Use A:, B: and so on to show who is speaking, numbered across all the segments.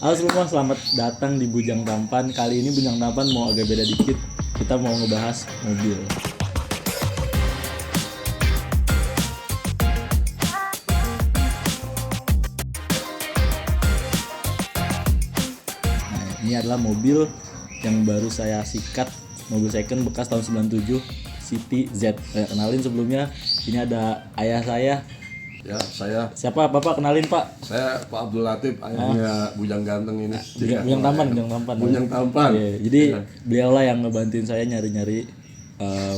A: Halo semua, selamat datang di Bujang Tampan. Kali ini Bujang Tampan mau agak beda dikit. Kita mau ngebahas mobil. Nah, ini adalah mobil yang baru saya sikat, mobil second bekas tahun 97, City Z. Kenalin sebelumnya, ini ada ayah saya.
B: Ya, saya
A: Siapa Bapak? Kenalin Pak.
B: Pak Abdul Latif, ayahnya Bujang Ganteng ini.
A: Bujang Tampan.
B: Bujang Tampan.
A: Iya, jadi beliau lah yang ngebantuin saya nyari-nyari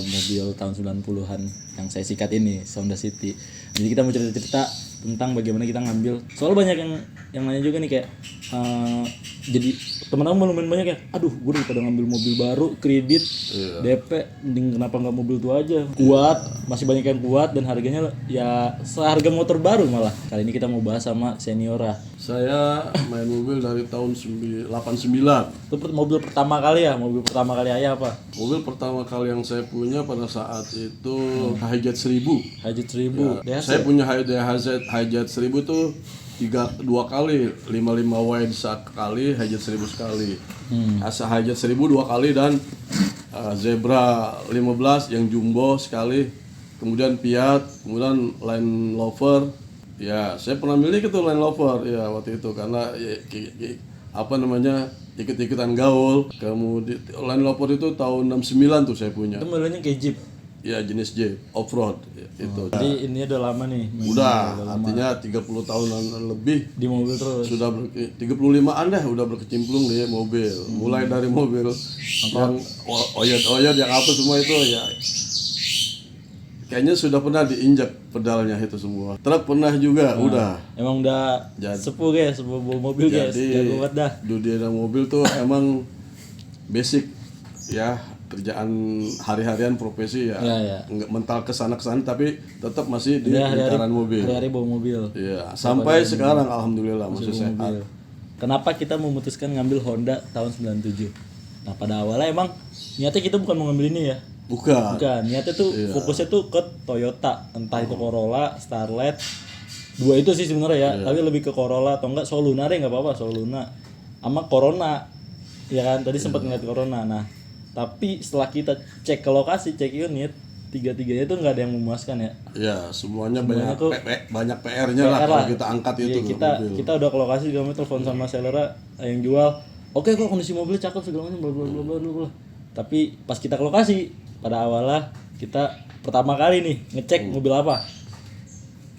A: mobil tahun 90-an yang saya sikat ini, Honda City. Jadi kita mau cerita-cerita tentang bagaimana kita ngambil. Soalnya banyak yang nanya juga nih kayak jadi teman-teman lumayan banyak ya. Aduh, gue daripada ngambil mobil baru kredit DP, mending kenapa nggak mobil tua aja? Kuat, masih banyak yang kuat dan harganya ya seharga motor baru malah. Kali ini kita mau bahas sama Seniora.
B: Saya main mobil dari tahun 89.
A: Itu mobil pertama kali ya? Mobil pertama kali ayah apa?
B: Mobil pertama kali yang saya punya pada saat itu Hijet 1000.
A: Hijet 1000.
B: Ya, saya punya Hijet 1000 tuh dua kali, 55 wide sekali, Hijet 1000 sekali. Asa Hijet 1000 dua kali dan Zebra 15 yang jumbo sekali. Kemudian Fiat, kemudian Land Rover. Ya, saya pernah miliki tuh Land Rover ya waktu itu karena ikut-ikutan gaul. Kemudian Land Rover itu tahun 69 tuh saya punya.
A: Itu modelnya kayak Jeep.
B: Ya, jenis Jeep off-road ya, itu.
A: Jadi ini udah lama nih.
B: Udah, artinya 30 tahunan lebih
A: Di mobil terus.
B: sudah 35-an deh udah berkecimpung di mobil. Mulai dari mobil yang oyot-oyot yang apa semua itu ya. Kayaknya sudah pernah diinjak pedalnya itu semua. Truk pernah juga, udah.
A: Emang udah sepuh guys, sepuh bawa mobil guys.
B: Jadi
A: Jago banget dah.
B: dunia mobil tuh emang basic ya, kerjaan hari-harian profesi ya. Nggak mental kesana tapi tetap masih di lingkaran mobil.
A: Hari-hari bawa mobil.
B: Iya, sampai sekarang alhamdulillah masih sehat.
A: Kenapa kita memutuskan ngambil Honda tahun 97? Nah, pada awalnya emang niatnya kita bukan mau ngambil ini ya.
B: Bukan.
A: Niatnya tuh fokusnya tuh ke Toyota, entah itu Corolla, Starlet. Dua itu sih sebenarnya ya, tapi lebih ke Corolla atau enggak Soluna deh, enggak apa-apa Soluna. Sama Corona. Ya kan, tadi sempat ngeliat Corona. Nah, tapi setelah kita cek ke lokasi, cek unit, tiga-tiganya tuh nggak ada yang memuaskan ya.
B: Ya, semuanya banyak PR-nya lah kalau kita angkat itu
A: mobil. Kita udah ke lokasi juga telepon sama sellernya yang jual. Oke kok kondisi mobilnya cakep segala macam bla bla. Tapi pas kita ke lokasi, pada awalnya kita pertama kali nih ngecek mobil apa.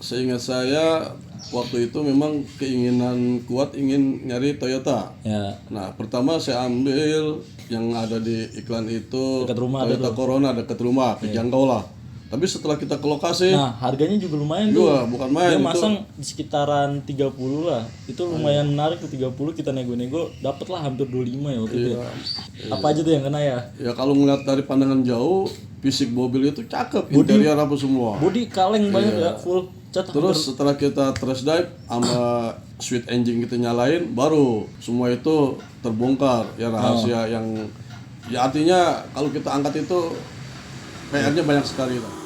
B: Seingat saya waktu itu memang keinginan kuat ingin nyari Toyota.
A: Ya.
B: Nah, pertama saya ambil yang ada di iklan itu
A: dekat rumah,
B: Toyota Corona dekat rumah, kejangkau lah. Tapi setelah kita ke lokasi,
A: nah harganya juga lumayan tuh.
B: Bukan main.
A: Dia masang di sekitaran 30 lah. Itu lumayan menarik tuh 30, kita nego-nego dapet lah hampir 25 ya waktu itu. Apa aja tuh yang kena ya?
B: Ya kalau ngeliat dari pandangan jauh, fisik mobil itu cakep, interior apa semua.
A: Bodi kaleng banyak ya, full cat.
B: Terus setelah kita test drive sama switch engine kita nyalain, baru semua itu terbongkar ya rahasia yang ya artinya kalau kita angkat itu PR-nya banyak sekali lah.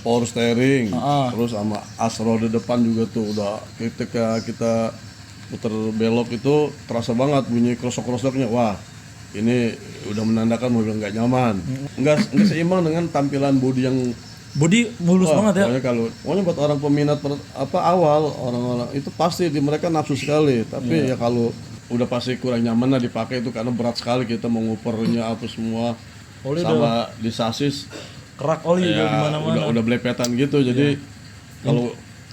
B: Power steering, terus sama as roda depan juga tuh udah ketika kita putar belok itu terasa banget bunyi krosok-krosoknya. Wah, ini udah menandakan mobil nggak nyaman, nggak seimbang dengan tampilan bodi yang
A: bodi mulus banget ya.
B: Pokoknya buat orang peminat awal orang-orang itu pasti mereka nafsu sekali, tapi ya kalau udah pasti kurang nyaman lah dipakai itu karena berat sekali kita mengupernya apa semua. Sama di sasis
A: kerak oli
B: ya,
A: di mana-mana.
B: Udah belepetan gitu. Jadi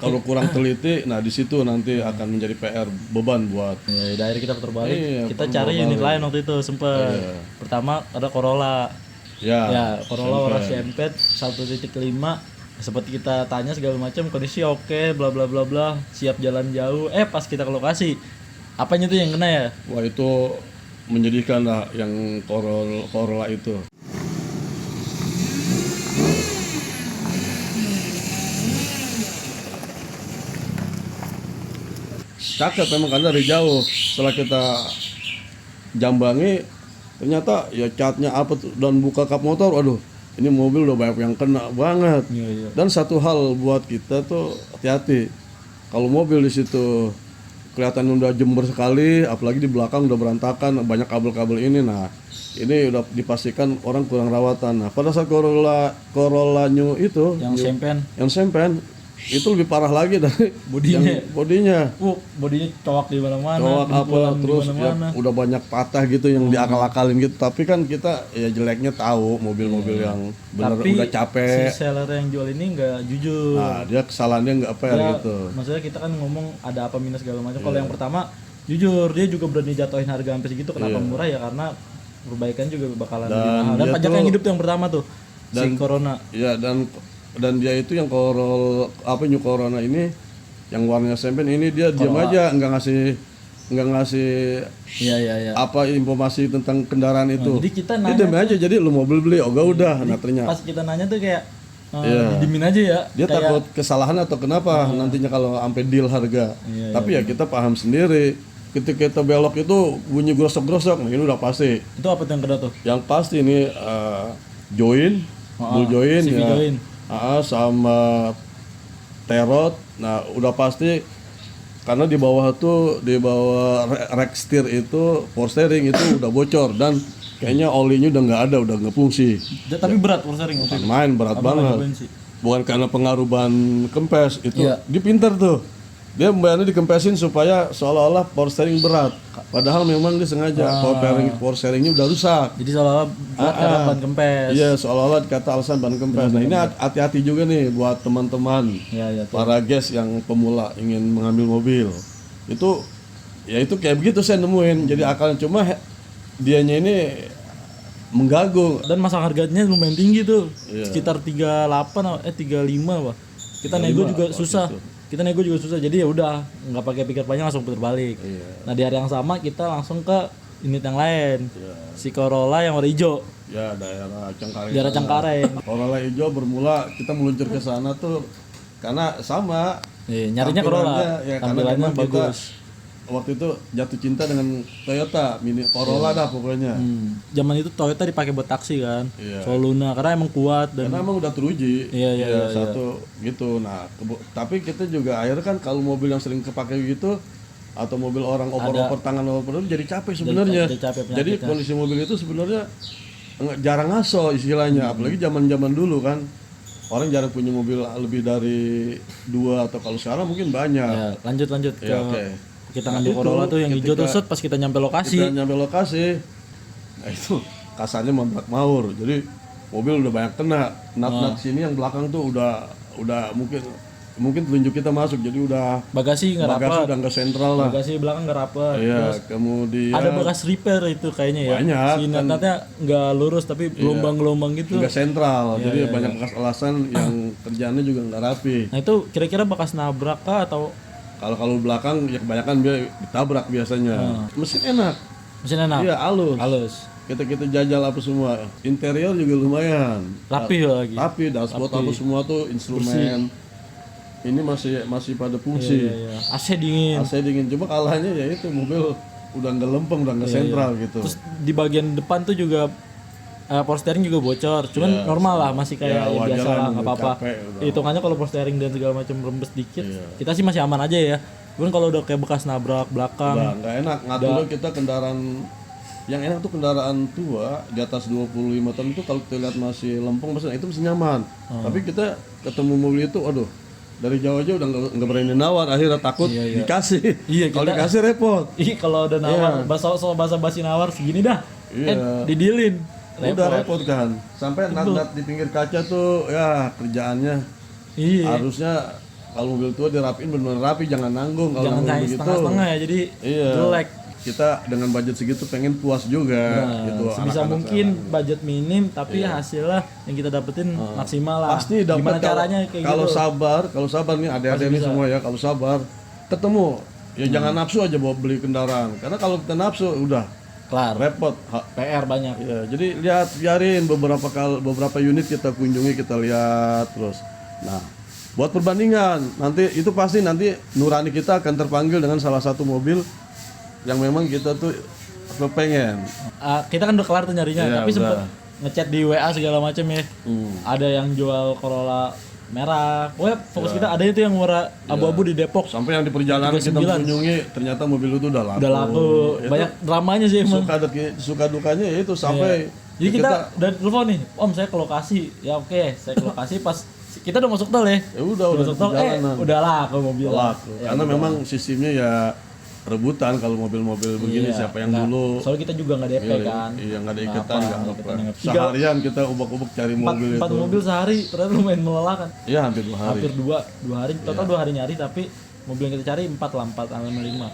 B: kalau kurang teliti, nah di situ nanti akan menjadi PR beban buat.
A: Ya, dari kita putar balik. Kita cari unit lain waktu itu sempet. Pertama ada Corolla. Ya, Corolla warna Sempet 1.5. Sempat kita tanya segala macam, kondisi oke, bla bla bla bla, siap jalan jauh. Pas kita ke lokasi, apanya tuh yang kena ya?
B: Wah, itu menyedihkan lah yang Corolla itu. cakep memang karena dari jauh. Setelah kita jambangi ternyata ya catnya apa tuh, dan buka kap motor, aduh ini mobil udah banyak yang kena banget. Dan satu hal buat kita tuh hati-hati kalau mobil di situ kelihatan udah jember sekali, apalagi di belakang udah berantakan, banyak kabel-kabel ini. Nah ini udah dipastikan orang kurang rawatan. Nah pada saat Corolla New itu
A: yang
B: sempen itu lebih parah lagi dari
A: bodinya.
B: bodinya
A: Bodinya cowok di mana-mana.
B: cowok apa
A: pukulan
B: terus
A: di
B: ya,
A: mana-mana.
B: udah banyak patah gitu yang diakal-akalin gitu. Tapi kan kita ya jeleknya tahu mobil-mobil yang bener
A: Tapi
B: udah capek.
A: si seller yang jual ini nggak jujur.
B: Nah dia kesalahannya nggak fair
A: Dia-
B: gitu.
A: Maksudnya kita kan ngomong ada apa minus segala macam. Kalau yang pertama jujur dia juga berani jatuhin harga sampai segitu. Kenapa murah ya? Karena perbaikan juga bakalan lebih mahal. Dan
B: dia
A: pajak
B: tuh-
A: yang hidup tuh yang pertama tuh si Corona.
B: Ya dan dia itu yang New Corona ini yang warnanya sempen ini dia diam aja nggak ngasih
A: Iya.
B: apa informasi tentang kendaraan itu.
A: Jadi kita
B: Dia
A: nanya
B: diam aja, jadi lu mobil beli oh udah. Nah ternyata
A: pas kita nanya tuh kayak didimin aja ya.
B: dia
A: Kayak-
B: takut kesalahan atau kenapa nantinya kalau sampai deal harga. Tapi ya kita paham sendiri. Ketika kita belok itu bunyi grosok-grosok, nah ini udah pasti.
A: itu apa tuh yang kedua tuh?
B: Yang pasti ini join, bull join
A: CV
B: ya.
A: join.
B: Sama terot. Nah, udah pasti karena di bawah rack steer itu power steering itu udah bocor dan kayaknya olinya udah nggak ada, udah nggak fungsi.
A: Tapi berat sering waktu itu.
B: Main berat
A: Abang
B: banget.
A: nyobain sih.
B: Bukan karena pengaruh ban kempes itu.
A: Iya.
B: Dia pintar tuh. Dia bannya dikempesin supaya seolah-olah power steering berat. Padahal memang dia sengaja power steeringnya udah rusak.
A: Jadi seolah-olah berat karena ban kempes.
B: Iya, seolah-olah dikata alasan ban kempes. Nah, ini hati-hati juga nih buat teman-teman.
A: Iya.
B: Para guys yang pemula ingin mengambil mobil. Itu ya itu kayak begitu saya nemuin. Jadi akalnya cuma dianya ini mengganggu.
A: Dan masang harganya lumayan tinggi tuh.
B: Iya.
A: Sekitar 35 Pak. Kita nego juga susah. Kita nego juga susah. Jadi ya udah nggak pakai pikir panjang langsung putar balik. Nah, di hari yang sama kita langsung ke unit yang lain. Si Corolla yang warna hijau.
B: Ya, daerah Cengkareng.
A: Daerah Cengkareng.
B: Corolla hijau bermula kita meluncur ke sana tuh karena sama
A: Nyarinya Corolla.
B: ya, karena
A: Tampilannya
B: memang kita
A: bagus.
B: waktu itu jatuh cinta dengan Toyota mini Corolla dah pokoknya.
A: Zaman itu Toyota dipakai buat taksi kan.
B: Iya.
A: Soluna karena emang kuat dan
B: Karena emang udah teruji.
A: Iya.
B: Satu gitu. Nah, tapi kita juga akhirnya kan kalau mobil yang sering kepake gitu atau mobil orang oper-oper tangan oper itu jadi capek sebenarnya.
A: jadi capek
B: Jadi kondisi mobil itu sebenarnya jarang ngaso istilahnya, apalagi zaman-zaman dulu kan. Orang jarang punya mobil lebih dari 2 atau kalau sekarang mungkin banyak.
A: ya, lanjut ke
B: Ya, oke.
A: kita ngambil Corolla tuh yang hijau tuh set pas kita nyampe lokasi.
B: Kita nyampe lokasi, nah itu kasarnya membrak maur. Jadi mobil udah banyak kena. Nat sini yang belakang tuh udah mungkin telunjuk kita masuk. Jadi udah
A: Bagasi nggak
B: bagasi
A: rapat.
B: udah nggak sentral lah.
A: Bagasi belakang nggak rapat.
B: Iya, kemudian
A: Ada bekas repair itu kayaknya ya.
B: Banyak,
A: Si natnya nggak lurus tapi gelombang-gelombang gitu.
B: nggak sentral. Jadi banyak bekas alasan yang kerjaannya juga nggak rapi.
A: Nah itu kira-kira bekas nabrak kah atau
B: Kalau belakang ya kebanyakan dia ditabrak biasanya. Mesin enak.
A: mesin enak?
B: Iya, halus.
A: Halus.
B: Kita jajal apa semua. Interior juga lumayan.
A: Rapi lagi.
B: Tapi dashboard apa semua tuh instrumen. Ini masih pada fungsi.
A: Iya. AC dingin.
B: AC dingin, cuma kalahnya ya itu mobil udah nggak lempeng, udah nggak sentral gitu.
A: Terus di bagian depan tuh juga power steering juga bocor. Cuman normal lah, masih kayak yang
B: wajar
A: biasa
B: lah,
A: lah, nggak
B: udah
A: apa-apa.
B: capek udah.
A: Hitungannya kalau power steering dan segala macam rembes dikit, kita sih masih aman aja ya. Cuman kalau udah kayak bekas nabrak belakang,
B: Udah nggak enak ngaturnya. Kita kendaraan yang enak tuh kendaraan tua di atas 25 tahun itu kalau kita lihat masih lempeng maksudnya itu masih nyaman. Tapi kita ketemu mobil itu, aduh dari jauh aja udah nggak berani nawar, akhirnya takut dikasih.
A: Iya,
B: Kalau dikasih repot.
A: ih kalau udah nawar, bahasa basi nawar segini dah,
B: Iya.
A: didilin.
B: Udah repot kan. Sampai nat di pinggir kaca tuh ya kerjaannya
A: Iya.
B: harusnya kalau mobil tua dirapiin benar-benar rapi, jangan nanggung kalau
A: Jangan
B: mobil
A: kayak
B: begitu.
A: setengah-setengah ya, jadi
B: Iya.
A: jelek.
B: Kita dengan budget segitu pengen puas juga gitu.
A: Sebisa
B: anak-anak
A: mungkin budget minim tapi hasilnya yang kita dapetin maksimal lah.
B: pasti dapat.
A: Gimana caranya kayak
B: kalau
A: gitu.
B: kalau sabar nih adik-adik ini semua ya, kalau sabar ketemu ya jangan nafsu aja bawa beli kendaraan, karena kalau kita nafsu udah
A: Kelar.
B: repot.
A: PR banyak.
B: Ya, jadi biarin beberapa unit kita kunjungi, kita lihat terus. Nah buat perbandingan. Nanti itu pasti nanti nurani kita akan terpanggil dengan salah satu mobil yang memang kita tuh pengen.
A: Kita kan udah kelar tuh nyarinya,
B: Iya,
A: tapi
B: udah.
A: sempet ngechat di WA segala macam ya. Ada yang jual Corolla merah. Pokoknya fokus kita ada itu yang warna abu-abu di Depok.
B: Sampai yang di perjalanan kita
A: 39.
B: mengunjungi ternyata mobil itu udah laku.
A: Udah laku.
B: Itu
A: Banyak dramanya sih emang.
B: suka dukanya ya itu sampai
A: Jadi kita udah telepon nih, Om saya ke lokasi. Ya oke, saya ke lokasi pas kita udah masuk tol ya.
B: ya udah
A: Masuk tol,
B: perjalanan.
A: udah laku mobil.
B: laku.
A: Ya,
B: Karena
A: udah.
B: memang sistemnya ya rebutan kalau mobil-mobil begini
A: Iya,
B: siapa yang
A: nggak-
B: dulu.
A: Soalnya kita juga nggak DP kan.
B: Iya nggak ada
A: Nggak
B: iketan,
A: apa,
B: nggak
A: nggak
B: apa.
A: iketan, nggak apa.
B: Seharian kita ubak-ubak cari mobil
A: Empat
B: itu.
A: mobil sehari, ternyata lumayan melelahkan.
B: Iya hampir 2 hari.
A: Hampir dua hari, total 2 hari nyari, tapi mobil yang kita cari 4 lah, 4 sama 5.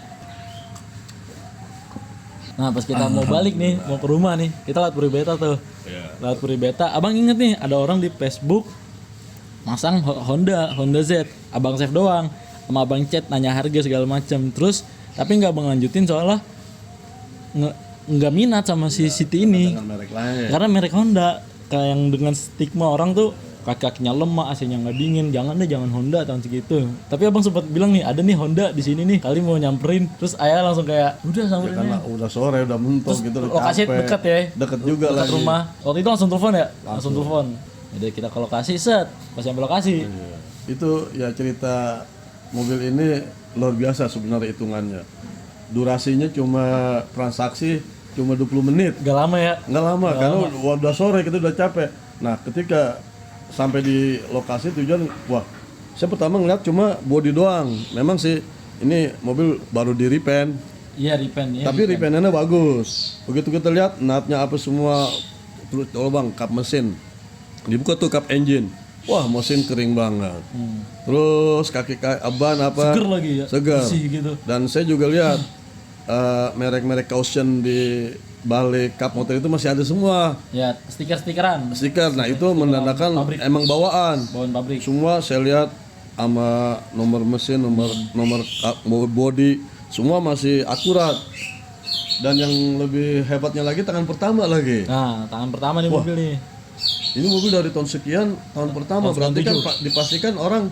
A: Nah pas kita mau balik nih, mau ke rumah nih, kita lewat Puri Beta tuh.
B: Iya.
A: Lewat Puri Beta, abang inget nih ada orang di Facebook masang Honda Z, abang save doang, sama abang chat nanya harga segala macam. Terus tapi nggak abang lanjutin soalnya nggak minat sama si Siti ini,
B: Dengan merek lain.
A: karena merek Honda kayak yang dengan stigma orang tuh kaki-kakinya lemah, AC-nya nggak dingin, jangan Honda tahun segitu. Tapi abang sempat bilang nih ada nih Honda di sini nih, kali mau nyamperin. Terus ayah langsung kayak udah samperin
B: Karena
A: aja.
B: udah sore, udah mentok gitu, udah
A: Lokasi
B: capek.
A: dekat ya,
B: Deket juga
A: dekat
B: lagi.
A: rumah. Waktu itu langsung telepon ya, langsung telepon. Jadi kita ke lokasi set, pas sampai lokasi.
B: Iya. Itu ya cerita mobil ini luar biasa sebenarnya hitungannya. Durasinya cuma transaksi cuma 20 menit.
A: Gak lama ya.
B: Nggak lama karena udah sore kita udah capek. Nah, ketika sampai di lokasi tujuan, wah, saya pertama ngeliat cuma body doang. Memang sih ini mobil baru di repaint,
A: Iya repaint ya.
B: tapi repaintannya bagus. Begitu kita lihat natnya apa semua, terus bang kap mesin, dibuka tuh kap engine. Wah, mesin kering banget. Terus kaki ban apa?
A: Seger lagi ya.
B: Segar.
A: Bersih gitu.
B: Dan saya juga lihat merek-merek caution di balik kap motor itu masih ada semua
A: Ya stiker-stikeran,
B: stiker. Nah itu menandakan
A: pabrik.
B: emang bawaan.
A: bawaan pabrik.
B: Semua saya lihat sama nomor mesin, nomor body, semua masih akurat. Dan yang lebih hebatnya lagi tangan pertama lagi.
A: Nah tangan pertama nih mobil nih.
B: Ini mobil dari tahun sekian, tahun pertama berarti kan dipastikan orang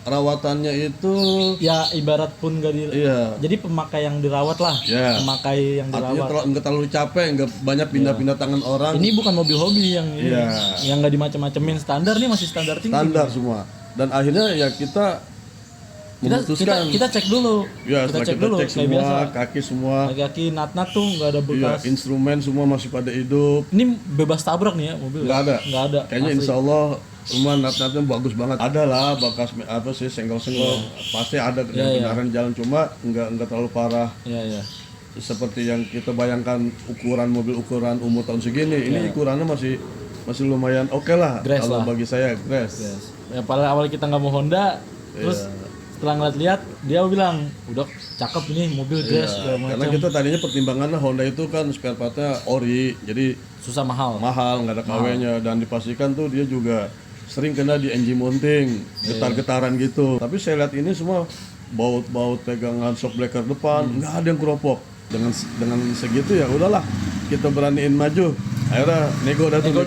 B: rawatannya itu
A: Ya ibarat pun gak di.
B: iya.
A: Jadi pemakai yang dirawat lah.
B: Iya.
A: Pemakai yang
B: Artinya
A: dirawat.
B: nggak terlalu capek, nggak banyak pindah-pindah tangan orang.
A: Ini bukan mobil hobi yang ini,
B: Iya.
A: yang nggak dimacem-macemin, standar nih masih standar tinggi.
B: Standar semua. Dan akhirnya ya kita memutuskan.
A: Kita cek dulu.
B: Ya,
A: kita
B: setelah
A: cek dulu
B: cek
A: kayak
B: semua,
A: biasa.
B: kaki semua,
A: Kaki nat-nat tuh nggak ada
B: iya,
A: bekas.
B: instrumen semua masih pada hidup.
A: Ini bebas tabrak nih ya mobil.
B: Nggak ada.
A: Nggak ada.
B: Kayaknya
A: Asli.
B: insya Allah rumah nat-natnya bagus banget. Ada lah bekas apa sih senggol-senggol. Pasti ada
A: Iya,
B: kendaraan jalan cuma nggak terlalu parah.
A: Iya.
B: Seperti yang kita bayangkan ukuran mobil ukuran umur tahun segini. Ini ukurannya masih lumayan oke lah.
A: Grass
B: Kalau
A: lah.
B: bagi saya grass.
A: Ya paling awal kita nggak mau Honda, terus
B: Iya.
A: setelah ngeliat-liat dia bilang udah cakep nih mobil gas segala
B: Karena
A: macam.
B: kita tadinya pertimbangannya Honda itu kan spare partnya ori, jadi
A: Susah mahal.
B: mahal, nggak ada KW-nya dan dipastikan tuh dia juga sering kena di engine mounting, getar-getaran gitu. Tapi saya lihat ini semua baut-baut pegangan shock breaker depan, nggak ada yang keropok. Dengan segitu ya udahlah, kita beraniin maju. Akhirnya nego
A: Nego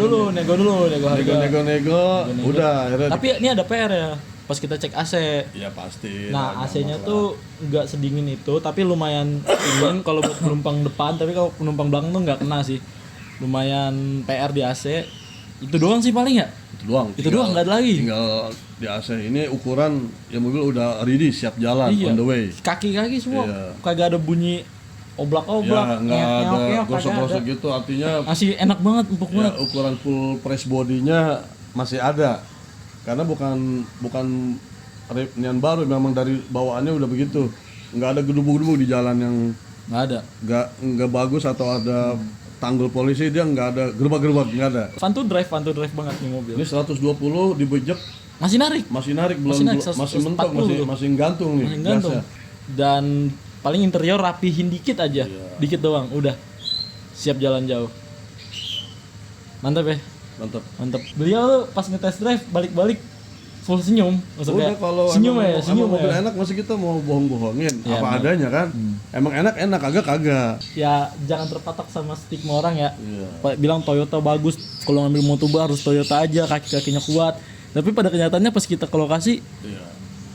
A: harga.
B: nego, udah akhirnya
A: Tapi ini ada PR ya. Pas kita cek AC.
B: ya pasti.
A: Nah, AC-nya tuh nggak sedingin itu, tapi lumayan dingin kalau buat penumpang depan, tapi kalau penumpang belakang tuh nggak kena sih. Lumayan PR di AC. Itu doang sih paling ya.
B: itu doang,
A: nggak ada lagi.
B: tinggal di AC ini ukuran ya mobil udah ready siap jalan on the way.
A: Kaki-kaki semua
B: Iya.
A: kagak ada bunyi oblak-oblak,
B: Ya nggak ada
A: ngeok-ngeok,
B: gosok-gosok
A: kagak ada.
B: gitu, artinya
A: Masih enak banget, empuk
B: ya,
A: banget.
B: ukuran full press bodinya masih ada karena bukan nian baru, memang dari bawaannya udah begitu, nggak ada gedubuk-gedubuk di jalan yang
A: Nggak ada.
B: nggak bagus atau ada tanggul polisi, dia nggak ada gerobak-gerobak, nggak ada.
A: Fun to drive banget nih mobil.
B: Ini 120 dibejek
A: Masih narik.
B: masih narik, belum
A: Masih narik,
B: masih
A: 140
B: mentok,
A: tuh.
B: masih gantung nih
A: Masih gantung.
B: gasnya.
A: Dan paling interior rapihin dikit aja. Dikit doang, udah. Siap jalan jauh. Mantap ya.
B: Mantap.
A: Beliau tuh pas nge-test drive balik-balik full senyum. Langsung
B: Udah
A: kayak,
B: kalau
A: senyum
B: emang,
A: ya, senyum
B: emang mobil
A: ya.
B: enak masih kita mau bohong-bohongin
A: Ya,
B: apa
A: emang.
B: adanya kan. Emang enak kagak.
A: Ya jangan terpatok sama stigma orang ya.
B: Iya.
A: Bilang Toyota bagus, kalau ngambil motor baru harus Toyota aja, kaki-kakinya kuat. Tapi pada kenyataannya pas kita ke lokasi
B: Iya.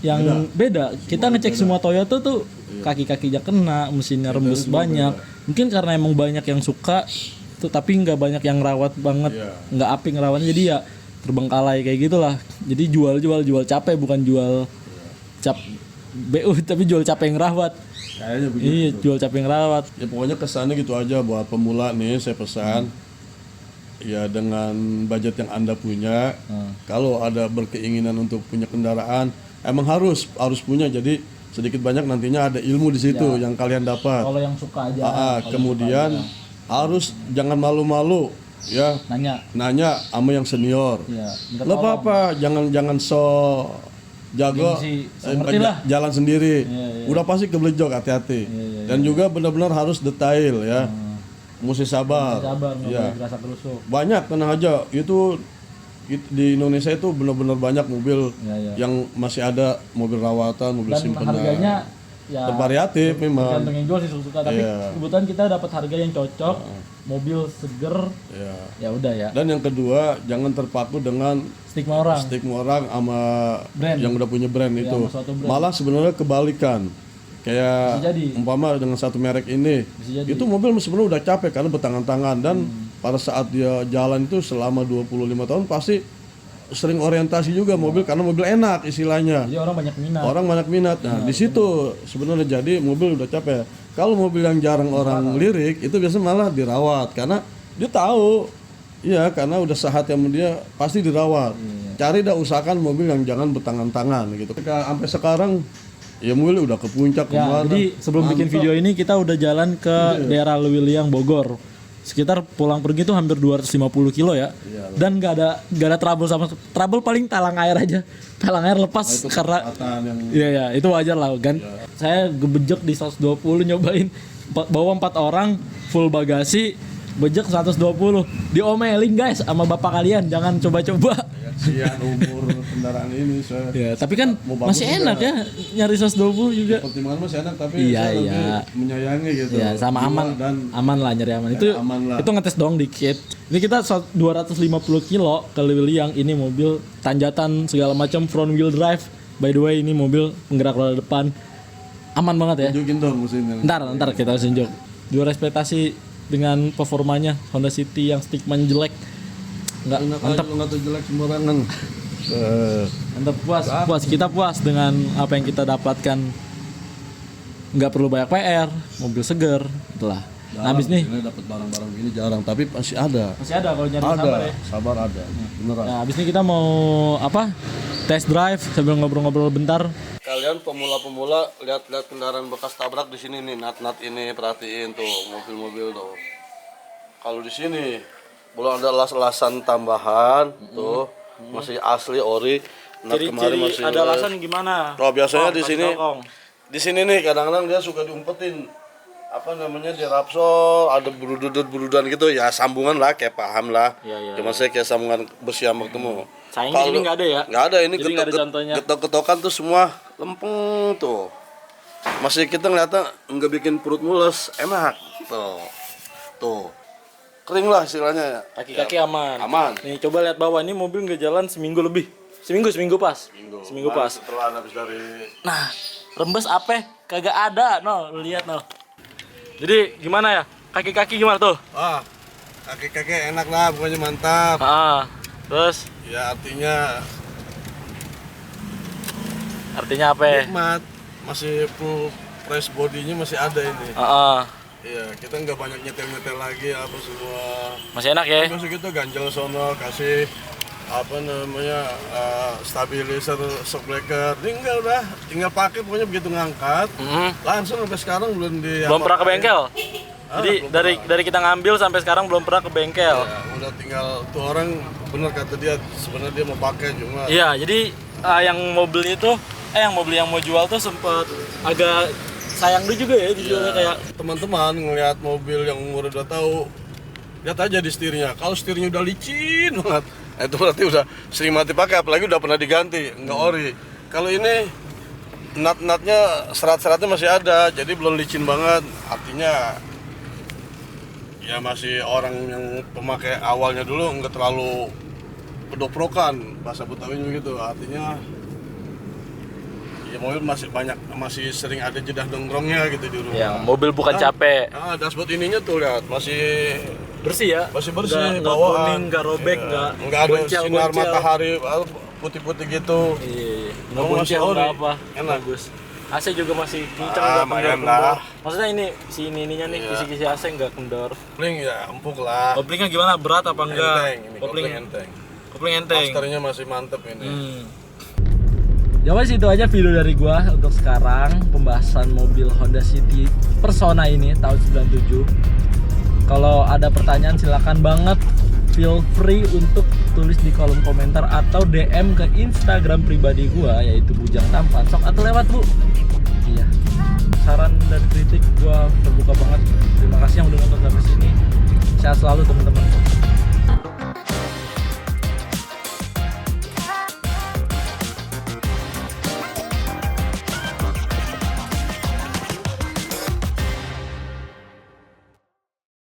A: yang beda. Kita ngecek semua Toyota tuh kaki-kakinya kena, mesinnya rembes banyak. Mungkin karena emang banyak yang suka tuh, tapi nggak banyak yang rawat banget, nggak apik ngerawatnya, jadi ya terbengkalai kayak gitulah. Jadi jual capek, bukan jual cap BU tapi jual capek ngerawat.
B: Kayaknya begitu.
A: Iya, jual capek ngerawat.
B: Ya pokoknya kesannya gitu aja buat pemula nih, saya pesan. Ya dengan budget yang Anda punya, kalau ada berkeinginan untuk punya kendaraan, emang harus punya. Jadi sedikit banyak nantinya ada ilmu di situ yang kalian dapat.
A: Kalau yang suka aja.
B: Kemudian harus jangan malu-malu ya nanya sama yang senior.
A: Iya,
B: Lo apa jangan so jago jalan sendiri. Udah pasti keblejok, hati-hati. Dan juga benar-benar harus detail ya. Mesti sabar. Ya. Banyak, tenang aja. Itu di Indonesia itu benar-benar banyak mobil yang masih ada, mobil rawatan, mobil simpanan.
A: Harganya ya
B: bervariatif memang.
A: Tergantung yang jual sih suka, tapi kebetulan kita dapat harga yang cocok, mobil seger. Ya udah ya.
B: Dan yang kedua, jangan terpaku dengan
A: stigma orang
B: sama
A: brand
B: yang udah punya brand itu. Malah sebenarnya kebalikan. Kayak umpama dengan satu merek ini, itu mobil sebenarnya udah capek karena bertangan-tangan, dan pada saat dia jalan itu selama 25 tahun pasti sering orientasi juga mobil, karena mobil enak istilahnya.
A: Jadi orang banyak minat.
B: Nah, di situ sebenarnya jadi mobil udah capek. Kalau mobil yang jarang orang lirik itu biasanya malah dirawat, karena dia tahu. Iya, karena udah sehatnya dia pasti dirawat. Cari dah, usahakan mobil yang jangan bertangan-tangan gitu. Sampai sekarang ya mobil udah ke puncak kemana.
A: Jadi sebelum bikin video ini kita udah jalan ke daerah Lewiliang, Bogor. Sekitar pulang pergi itu hampir 250 kilo ya. Dan gak ada trouble paling talang air aja. Talang air lepas karena iya itu wajar lah kan. Saya gebejek di 120 nyobain bawa 4 orang full bagasi, bejek 120. Diomelin guys sama bapak kalian, jangan coba-coba.
B: Sian umur kendaraan ini saya.
A: Ya, tapi kan masih enak ya nyari 120 juga.
B: Pertimbangan masih enak, tapi
A: saya lebih
B: menyayangi gitu.
A: Ya, sama aman lah, nyari aman. Itu ngetes doang dikit. Ini kita 250 kilo ke Lewiliang, ini mobil tanjatan segala macam, front wheel drive. By the way, ini mobil penggerak roda depan. Aman banget ya.
B: Tunjukin dong mesinnya.
A: Ntar kita tunjuk. Juara ekspektasi dengan performanya Honda City yang stigma jelek. Mantap,
B: nggak tuh jelek sembarangan.
A: Mantap, puas. Kita puas dengan apa yang kita dapatkan. Nggak perlu banyak PR, mobil seger, itulah. Nah, habis nih.
B: Ini dapat barang-barang ini jarang, tapi masih ada.
A: Masih ada kalau nyari sabar ya.
B: Sabar ada, beneran.
A: Nah, habis ini kita mau test drive sambil ngobrol-ngobrol bentar.
B: Kalian pemula-pemula lihat-lihat kendaraan bekas tabrak di sini nih, nat-nat ini perhatiin tuh, mobil-mobil tuh. Kalau di sini belum ada las-lasan tambahan tuh, masih asli ori.
A: Kemarin masih ada lasan gimana?
B: Oh, biasanya di sini nih kadang-kadang dia suka diumpetin apa namanya, di rapsol ada berududan gitu ya, sambungan lah kayak paham lah. Cuma saya kayak sambungan besi yang bertemu.
A: Sayangnya ini nggak ada ya?
B: Nggak ada, ini
A: contohnya.
B: getok-getokan tuh semua lempeng tuh. Masih kita ngeliatnya nggak bikin perut mules, enak tuh. Kering lah istilahnya.
A: Kaki-kaki aman. Nih coba lihat bawah, ini mobil nggak jalan seminggu lebih. Seminggu pas. Seminggu pas.
B: Setelah habis dari.
A: Nah, rembes apa? Kagak ada, lu lihat Jadi gimana ya? Kaki-kaki gimana tuh?
B: Kaki-kaki enak lah, pokoknya mantap.
A: Terus?
B: Ya artinya
A: apa?
B: Nikmat. Masih full fresh bodinya masih ada ini. Iya, kita nggak banyak nyetel lagi apa semua.
A: Masih enak ya?
B: Masuk gitu ganjel sono, kasih apa namanya stabilizer, shock breaker. Ini enggak, udah tinggal pakai, pokoknya begitu ngangkat langsung. Sampai sekarang belum
A: pernah ke bengkel. Jadi dari kita ngambil sampai sekarang belum pernah ke bengkel.
B: Ya, udah tinggal tuh orang, bener kata dia, sebenarnya dia mau pakai cuma.
A: Iya, jadi yang mobil itu yang mau jual tuh sempet agak sayang dulu juga ya dijualnya. Kayak
B: teman-teman ngelihat mobil yang umur udah tahu, lihat aja di setirnya. Kalau setirnya udah licin banget, itu berarti udah sering mati pakai, apalagi udah pernah diganti, nggak ori. Kalau ini nat-natnya, serat-seratnya masih ada, jadi belum licin banget. Artinya ya masih orang yang pemakai awalnya dulu nggak terlalu pedoprokan, bahasa Betawi begitu. Artinya ya mobil masih sering ada jeda nongkrongnya gitu di rumah.
A: Yang mobil bukan capek.
B: Dashboard ininya tuh lihat masih
A: Bersih ya?
B: masih bersih,
A: Nggak
B: bawaan.
A: kuning, nggak robek, nggak
B: ada sinar
A: boncel.
B: matahari putih-putih gitu.
A: Iya, nggak
B: Kamu masih
A: boncel,
B: ori.
A: nggak apa.
B: Enak.
A: Bagus. AC juga masih kencang, nggak
B: lumayan
A: kendor.
B: lah.
A: Maksudnya ini ininya nih,
B: Iya.
A: kisi-kisi AC nggak kendor.
B: Kopling ya empuk lah.
A: Koplingnya gimana? Berat apa enggak?
B: Enteng, ini kopling enteng.
A: Kopling enteng.
B: Masternya masih mantep ini.
A: Ya wes itu aja video dari gua untuk sekarang pembahasan mobil Honda City Persona ini tahun 97. Kalau ada pertanyaan silakan banget feel free untuk tulis di kolom komentar atau DM ke Instagram pribadi gua yaitu Bujang Tampan. Sok atau lewat Bu. Iya. Saran dan kritik gua terbuka banget. Terima kasih yang udah nonton sampai sini. Sehat selalu teman-teman.